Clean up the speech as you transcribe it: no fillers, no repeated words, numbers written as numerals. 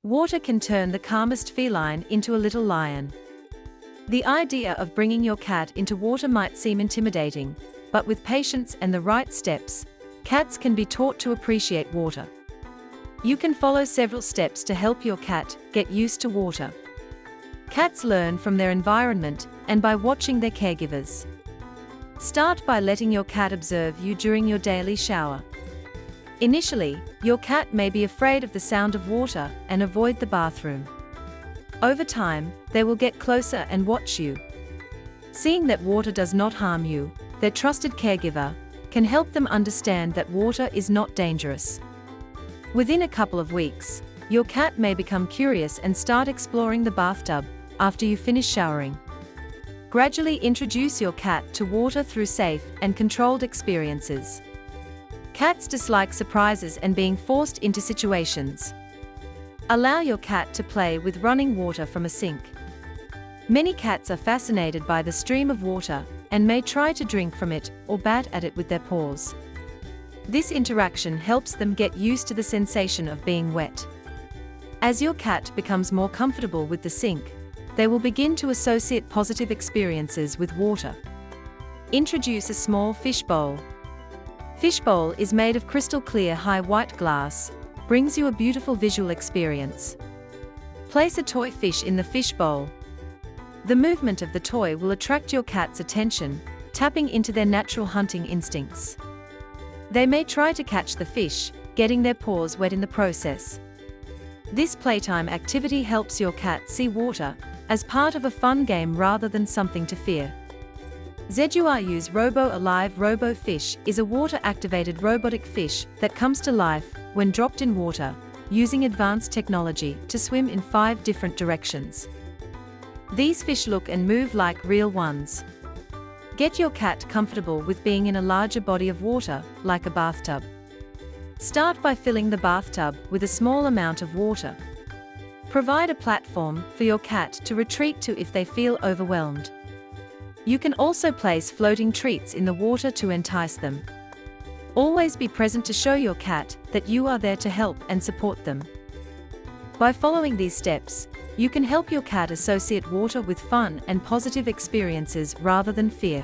Water can turn the calmest feline into a little lion. The idea of bringing your cat into water might seem intimidating, but with patience and the right steps, cats can be taught to appreciate water. You can follow several steps to help your cat get used to water. Cats learn from their environment and by watching their caregivers. Start by letting your cat observe you during your daily shower. Initially, your cat may be afraid of the sound of water and avoid the bathroom. Over time, they will get closer and watch you. Seeing that water does not harm you, their trusted caregiver can help them understand that water is not dangerous. Within a couple of weeks, your cat may become curious and start exploring the bathtub after you finish showering. Gradually introduce your cat to water through safe and controlled experiences. Cats dislike surprises and being forced into situations. Allow your cat to play with running water from a sink. Many cats are fascinated by the stream of water and may try to drink from it or bat at it with their paws. This interaction helps them get used to the sensation of being wet. As your cat becomes more comfortable with the sink, they will begin to associate positive experiences with water. Introduce a small fish bowl. Fish bowl is made of crystal clear high white glass, brings you a beautiful visual experience. Place a toy fish in the fish bowl. The movement of the toy will attract your cat's attention, tapping into their natural hunting instincts. They may try to catch the fish, getting their paws wet in the process. This playtime activity helps your cat see water as part of a fun game rather than something to fear. ZURU's Robo Alive Robo Fish is a water-activated robotic fish that comes to life when dropped in water, using advanced technology to swim in 5 different directions. These fish look and move like real ones. Get your cat comfortable with being in a larger body of water, like a bathtub. Start by filling the bathtub with a small amount of water. Provide a platform for your cat to retreat to if they feel overwhelmed. You can also place floating treats in the water to entice them. Always be present to show your cat that you are there to help and support them. By following these steps, you can help your cat associate water with fun and positive experiences rather than fear.